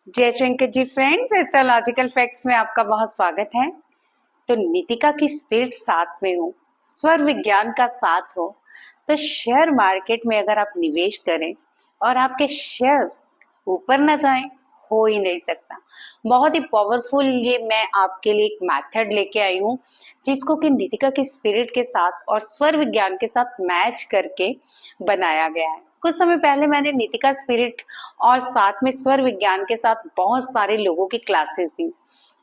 जयशंकर जी friends, astrological facts में आपका बहुत स्वागत है। तो नीतिका की स्पिरिट साथ में हो, स्वर विज्ञान का साथ हो, तो शेयर मार्केट में अगर आप निवेश करें और आपके शेयर ऊपर ना जाएं, हो ही नहीं सकता। बहुत ही पावरफुल ये मैं आपके लिए एक मेथड लेके आई हूँ, जिसको कि नीतिका की स्पिरिट के साथ और स्वर विज्ञान के साथ मैच करके बनाया गया है। कुछ समय पहले मैंने नीतिका स्पिरिट और साथ में स्वर विज्ञान के साथ बहुत सारे लोगों की क्लासेस दी।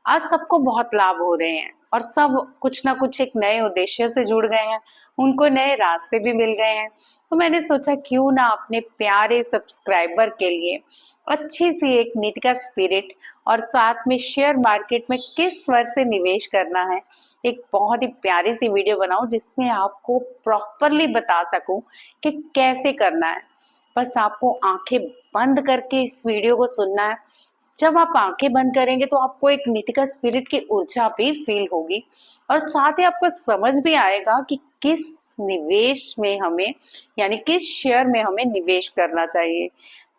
आज सबको बहुत लाभ हो रहे हैं और सब कुछ ना कुछ एक नए उद्देश्य से जुड़ गए हैं, उनको नए रास्ते भी मिल गए हैं। तो मैंने सोचा क्यों ना अपने प्यारे सब्सक्राइबर के लिए अच्छी सी एक नीतिका स्पिरिट और साथ में शेयर मार्केट में किस स्वर से निवेश करना है, एक बहुत ही प्यारी सी वीडियो बनाऊं जिसमें आपको प्रॉपरली बता सकूं कि कैसे करना है। बस आपको आंखें बंद करके इस वीडियो को सुनना है। जब आप आंखें बंद करेंगे तो आपको एक नीतिका स्पिरिट की ऊर्जा भी फील होगी और साथ ही आपको समझ भी आएगा कि किस निवेश में हमें यानी किस शेयर में हमें निवेश करना चाहिए।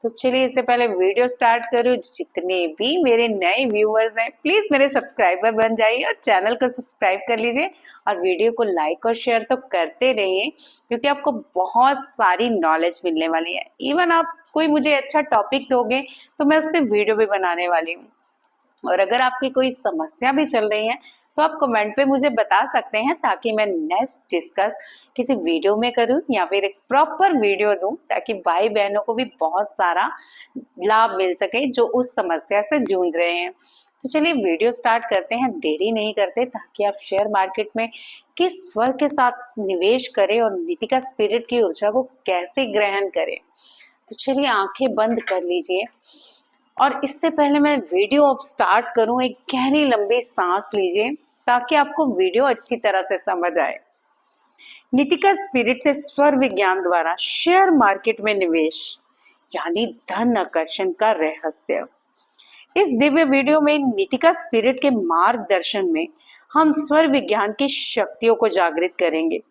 तो चलिए इससे पहले वीडियो स्टार्ट करूं, जितने भी मेरे नए व्यूअर्स हैं प्लीज मेरे सब्सक्राइबर बन जाइए और चैनल को सब्सक्राइब कर लीजिए और वीडियो को लाइक और शेयर तो करते रहिए, क्योंकि आपको बहुत सारी नॉलेज मिलने वाली है। इवन आप कोई मुझे अच्छा टॉपिक दोगे तो मैं उस पर वीडियो भी बनाने वाली हूँ। और अगर आपकी कोई समस्या भी चल रही है तो आप कमेंट पे मुझे बता सकते हैं, ताकि मैं नेक्स्ट डिस्कस किसी वीडियो में करूं या फिर एक प्रॉपर वीडियो दूं, ताकि भाई बहनों को भी बहुत सारा लाभ मिल सके जो उस समस्या से जूझ रहे हैं। तो चलिए वीडियो स्टार्ट करते हैं, देरी नहीं करते, ताकि आप शेयर मार्केट में किस स्वर के साथ निवेश करें और नीतिका स्पिरिट की ऊर्जा को कैसे ग्रहण करें। तो चलिए आंखें बंद कर लीजिए और इससे पहले मैं वीडियो अब स्टार्ट करूं, एक गहरी लंबी सांस लीजिए ताकि आपको वीडियो अच्छी तरह से समझ आए। नीतिका स्पिरिट से स्वर विज्ञान द्वारा शेयर मार्केट में निवेश यानी धन आकर्षण का रहस्य। इस दिव्य वीडियो में नीतिका स्पिरिट के मार्गदर्शन में हम स्वर विज्ञान की शक्तियों को जागृत करेंगे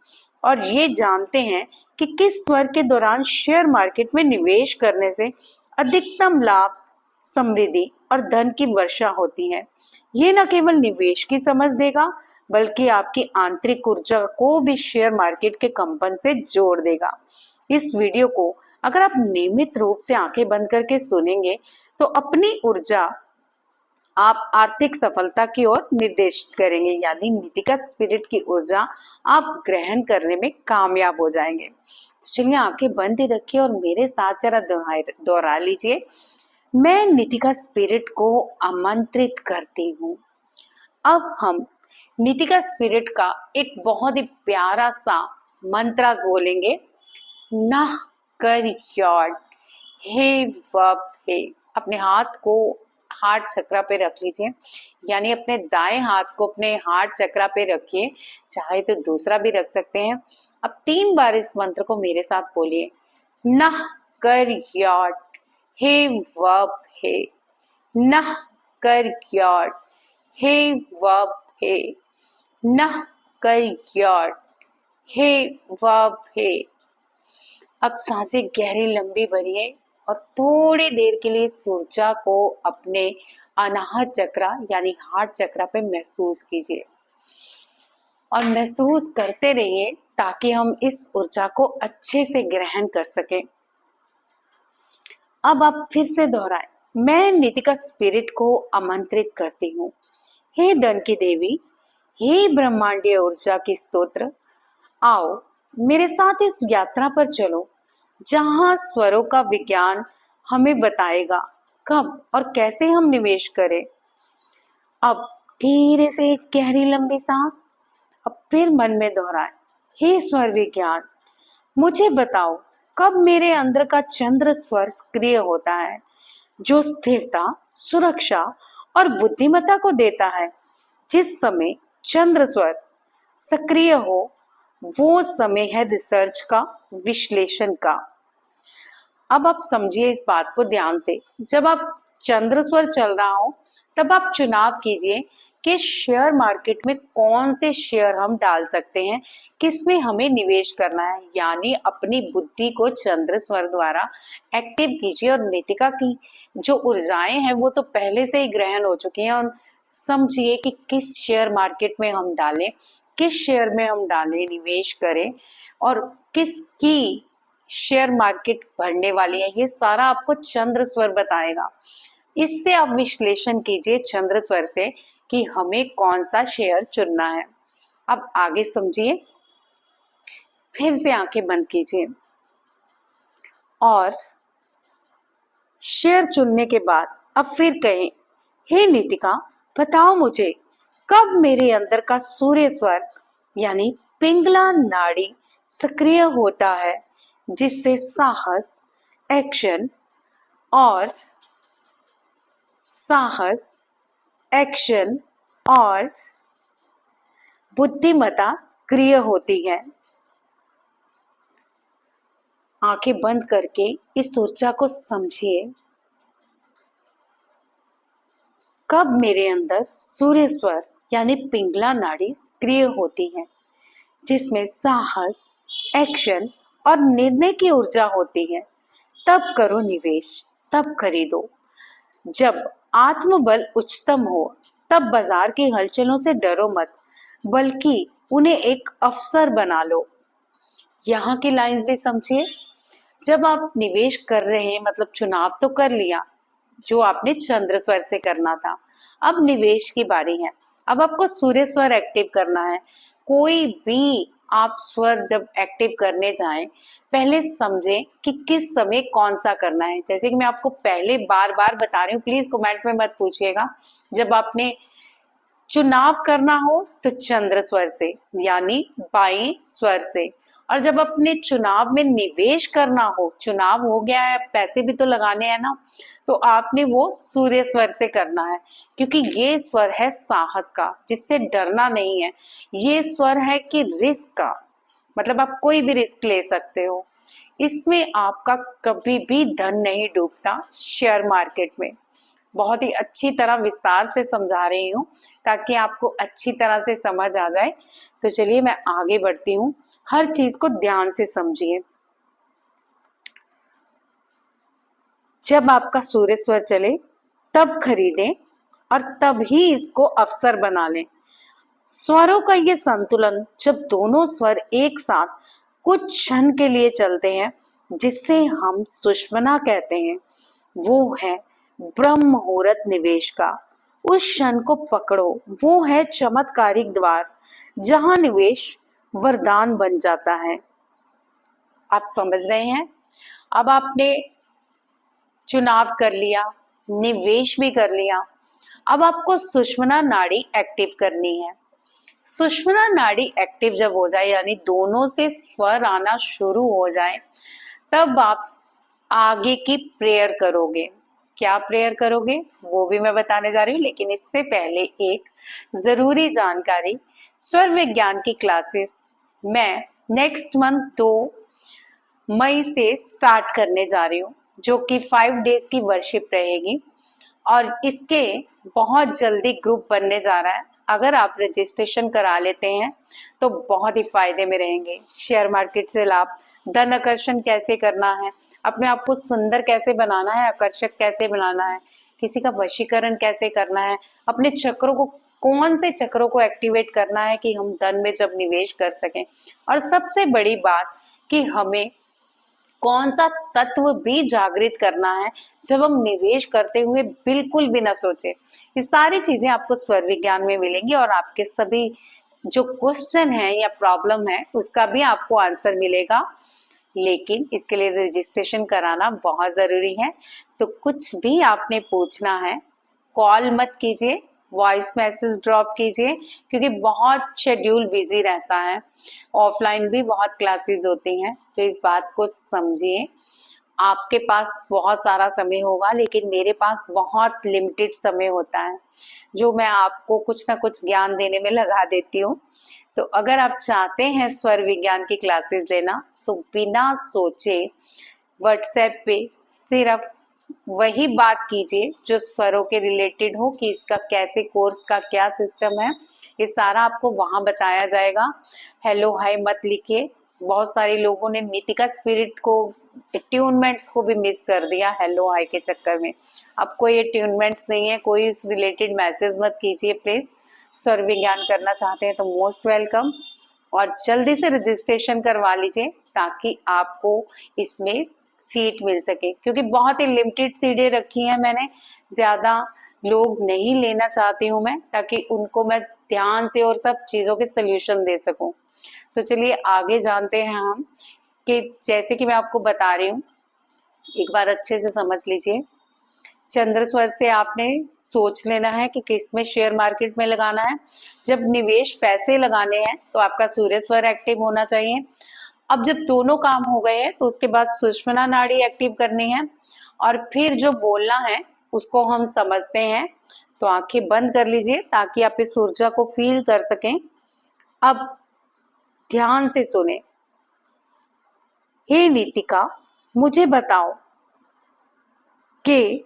और ये जानते हैं कि किस स्वर के दौरान शेयर मार्केट में निवेश करने से अधिकतम लाभ, समृद्धि और धन की वर्षा होती है। ये न केवल निवेश की समझ देगा, बल्कि आपकी आंतरिक ऊर्जा को भी शेयर मार्केट के कंपन से जोड़ देगा। इस वीडियो को अगर आप नियमित रूप से आंखें बंद करके सुनेंगे तो अपनी ऊर्जा आप आर्थिक सफलता की ओर निर्देशित करेंगे, यानी नीतिका स्पिरिट की ऊर्जा आप ग्रहण करने में कामयाब हो जाएंगे। तो चलिए आंखें बंद ही रखिए और मेरे साथ जरा दोहरा लीजिए। मैं नीतिका स्पिरिट को आमंत्रित करती हूँ। अब हम नीतिका स्पिरिट का एक बहुत ही प्यारा सा मंत्र बोलेंगे। नह कर यॉड, हे वब हे। अपने हाथ को हार्ट चक्रा पे रख लीजिए, यानी अपने दाएं हाथ को अपने हार्ट चक्रा पे रखिए, चाहे तो दूसरा भी रख सकते हैं। अब 3 बार इस मंत्र को मेरे साथ बोलिए। नह कर यॉड, हे वब हे। नह कर यॉड, हे वब हे। नह कर यॉड, हे वब हे। अब सांसें गहरी लंबी भरिए और थोड़ी देर के लिए इस ऊर्जा को अपने अनाहत चक्रा यानी हार्ट चक्रा पे महसूस कीजिए और महसूस करते रहिए, ताकि हम इस ऊर्जा को अच्छे से ग्रहण कर सकें। अब आप फिर से दोहराएं। मैं नीतिका स्पिरिट को आमंत्रित करती हूँ। हे धन की देवी, हे ब्रह्मांडीय ऊर्जा की स्तोत्र, आओ मेरे साथ इस यात्रा पर चलो, जहां स्वरों का विज्ञान हमें बताएगा कब और कैसे हम निवेश करें। अब धीरे से एक गहरी लंबी सांस, अब फिर मन में दोहराएं। हे स्वर विज्ञान, मुझे बताओ कब मेरे अंदर का चंद्र स्वर सक्रिय होता है, जो स्थिरता, सुरक्षा और बुद्धिमत्ता को देता है। जिस समय चंद्र स्वर सक्रिय हो वो समय है रिसर्च का, विश्लेषण का। अब आप समझिए इस बात को ध्यान से। जब आप चंद्र स्वर चल रहा हो तब आप चुनाव कीजिए कि शेयर मार्केट में कौन से शेयर हम डाल सकते हैं, किसमें हमें निवेश करना है। यानी अपनी बुद्धि को चंद्र स्वर द्वारा एक्टिव कीजिए और नीतिका की जो ऊर्जाएं हैं वो तो पहले से ही ग्रहण हो चुकी हैं। और समझिए कि किस शेयर मार्केट में हम डालें, किस शेयर में हम डालें, निवेश करें और किसकी शेयर मार्केट बढ़ने वाली है, ये सारा आपको चंद्र स्वर बताएगा। इससे आप विश्लेषण कीजिए चंद्र स्वर से कि हमें कौन सा शेयर चुनना है। अब आगे समझिए, फिर से आंखें बंद कीजिए और शेयर चुनने के बाद अब फिर कहें, हे नीतिका, बताओ मुझे कब मेरे अंदर का सूर्य स्वर यानी पिंगला नाड़ी सक्रिय होता है, जिससे साहस, एक्शन और साहस, एक्शन और बुद्धिमत्ता सक्रिय होती है। आंखें बंद करके इस ऊर्जा को समझिए। कब मेरे अंदर सूर्य स्वर यानी पिंगला नाड़ी सक्रिय होती है, जिसमें साहस, एक्शन और निर्णय की ऊर्जा होती है, तब करो निवेश, तब खरीदो। जब आत्मबल उच्चतम हो तब बाजार की हलचलों से डरो मत, बल्कि उन्हें एक अवसर बना लो। यहाँ की लाइंस भी समझिए। जब आप निवेश कर रहे हैं, मतलब चुनाव तो कर लिया जो आपने चंद्र स्वर से करना था, अब निवेश की बारी है। अब आपको सूर्य स्वर एक्टिव करना है। कोई भी आप स्वर जब एक्टिव करने जाएं, पहले समझें कि किस समय कौन सा करना है। जैसे कि मैं आपको पहले बार बार बता रही हूँ, प्लीज कमेंट में मत पूछिएगा। जब आपने चुनाव करना हो तो चंद्र स्वर से यानी बाएं स्वर से, और जब अपने चुनाव में निवेश करना हो, चुनाव हो गया है, पैसे भी तो लगाने हैं ना, तो आपने वो सूर्य स्वर से करना है। क्योंकि ये स्वर है साहस का, जिससे डरना नहीं है। ये स्वर है कि रिस्क का, मतलब आप कोई भी रिस्क ले सकते हो। इसमें आपका कभी भी धन नहीं डूबता। शेयर मार्केट में बहुत ही अच्छी तरह विस्तार से समझा रही हूँ ताकि आपको अच्छी तरह से समझ आ जाए। तो चलिए मैं आगे बढ़ती हूँ। हर चीज को ध्यान से समझिए। जब आपका सूर्य स्वर चले तब खरीदें और तब ही इसको अवसर बना लें। स्वरों का ये संतुलन, जब दोनों स्वर एक साथ कुछ क्षण के लिए चलते हैं, जिसे हम सुषमना कहते हैं, वो है ब्रह्म मुहूर्त निवेश का। उस क्षण को पकड़ो, वो है चमत्कारिक द्वार जहां निवेश वरदान बन जाता है। आप समझ रहे हैं? अब आपने चुनाव कर लिया, निवेश भी कर लिया। अब आपको सुषमना नाड़ी एक्टिव करनी है। सुषमना नाड़ी एक्टिव जब हो जाए, यानी दोनों से स्वर आना शुरू हो जाए, तब आप आगे की प्रेयर करोगे। क्या प्रेयर करोगे वो भी मैं बताने जा रही हूँ, लेकिन इससे पहले एक जरूरी जानकारी। स्वर विज्ञान की क्लासेस मैं नेक्स्ट मंथ 2 मई से स्टार्ट करने जा रही हूँ, जो कि 5 डेज की वर्कशिप रहेगी और इसके बहुत जल्दी ग्रुप बनने जा रहा है। अगर आप रजिस्ट्रेशन करा लेते हैं तो बहुत ही फायदे में रहेंगे। शेयर मार्केट से लाभ, धन आकर्षण कैसे करना है, अपने आप को सुंदर कैसे बनाना है, आकर्षक कैसे बनाना है, किसी का वशीकरण कैसे करना है, अपने चक्रों को, कौन से चक्रों को एक्टिवेट करना है कि हम धन में जब निवेश कर सकें, और सबसे बड़ी बात कि हमें कौन सा तत्व भी जागृत करना है जब हम निवेश करते हुए बिल्कुल भी ना सोचे। ये सारी चीजें आपको स्वर विज्ञान में मिलेंगी और आपके सभी जो क्वेश्चन है या प्रॉब्लम है उसका भी आपको आंसर मिलेगा। लेकिन इसके लिए रजिस्ट्रेशन कराना बहुत जरूरी है। तो कुछ भी आपने पूछना है, कॉल मत कीजिए, वॉइस मैसेज ड्रॉप कीजिए, क्योंकि बहुत शेड्यूल बिजी रहता है। ऑफलाइन भी बहुत क्लासेस होती हैं, तो इस बात को समझिए। आपके पास बहुत सारा समय होगा, लेकिन मेरे पास बहुत लिमिटेड समय होता है, जो मैं आपको कुछ ना कुछ ज्ञान देने में लगा देती हूँ। तो अगर आप चाहते हैं स्वर विज्ञान की क्लासेस लेना, तो बिना सोचे व्हाट्सएप पे सिर्फ वही बात कीजिए जो स्वरों के रिलेटेड हो कि इसका कैसे कोर्स का क्या सिस्टम है, ये सारा आपको वहां बताया जाएगा। हेलो हाय मत लिखिए। बहुत सारे लोगों ने नीतिका स्पिरिट को ट्यूनमेंट्स को भी मिस कर दिया हेलो हाय के चक्कर में। अब कोई ये ट्यूनमेंट्स नहीं है, कोई इस रिलेटेड मैसेज मत कीजिए प्लीज। स्वर विज्ञान करना चाहते हैं तो मोस्ट वेलकम, और जल्दी से रजिस्ट्रेशन करवा लीजिए ताकि आपको इसमें सीट मिल सके, क्योंकि बहुत ही लिमिटेड सीटें रखी हैं मैंने, ज्यादा लोग नहीं लेना चाहती हूँ मैं, ताकि उनको मैं ध्यान से और सब चीजों के सोल्यूशन दे सकूं। तो चलिए आगे जानते हैं हम कि जैसे कि मैं आपको बता रही हूँ, एक बार अच्छे से समझ लीजिए। चंद्र स्वर से आपने सोच लेना है कि किस में शेयर मार्केट में लगाना है। जब निवेश पैसे लगाने हैं तो आपका सूर्य स्वर एक्टिव होना चाहिए। अब जब दोनों काम हो गए हैं तो उसके बाद सुषुम्ना नाड़ी एक्टिव करनी है, और फिर जो बोलना है उसको हम समझते हैं। तो आंखें बंद कर लीजिए ताकि आप इस ऊर्जा को फील कर सकें। अब ध्यान से सुने। हे नीतिका, मुझे बताओ कि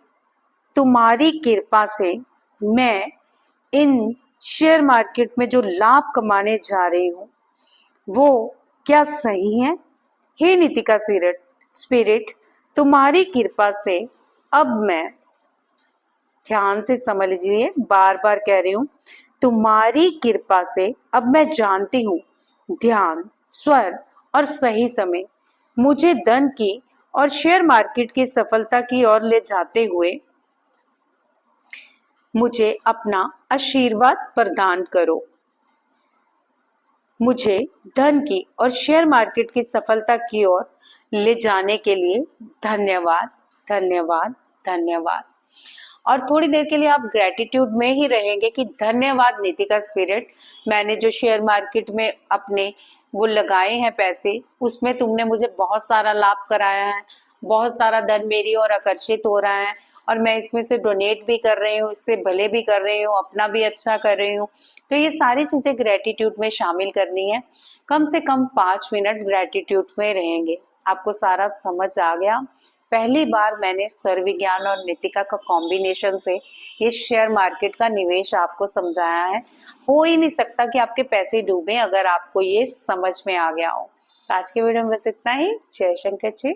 तुम्हारी कृपा से मैं इन शेयर मार्केट में जो लाभ कमाने जा रही हूँ वो क्या सही है? हे नीतिका स्पिरिट, तुम्हारी कृपा से अब मैं, ध्यान से समझ लीजिए, बार बार कह रही हूँ, तुम्हारी कृपा से अब मैं जानती हूँ ध्यान, स्वर और सही समय मुझे धन की और शेयर मार्केट की सफलता की ओर ले जाते हुए मुझे अपना आशीर्वाद प्रदान करो। मुझे धन की और शेयर मार्केट की सफलता की ओर ले जाने के लिए धन्यवाद, धन्यवाद, धन्यवाद। और थोड़ी देर के लिए आप ग्रेटिट्यूड में ही रहेंगे कि धन्यवाद नीतिका स्पिरिट, मैंने जो शेयर मार्केट में अपने वो लगाए हैं पैसे, उसमें तुमने मुझे बहुत सारा लाभ कराया है, बहुत सारा धन मेरी ओर आकर्षित हो रहा है, और मैं इसमें से डोनेट भी कर रही हूँ, इससे भले भी कर रही हूँ, अपना भी अच्छा कर रही हूँ। तो ये सारी चीजें ग्रेटिट्यूड में शामिल करनी है। कम से कम 5 मिनट ग्रेटिट्यूड में रहेंगे। आपको सारा समझ आ गया? पहली बार मैंने स्वर विज्ञान और नीतिका का कॉम्बिनेशन से ये शेयर मार्केट का निवेश आपको समझाया है। हो ही नहीं सकता कि आपके पैसे डूबे अगर आपको ये समझ में आ गया हो। तो आज के वीडियो में बस इतना ही। जय शंकर जी।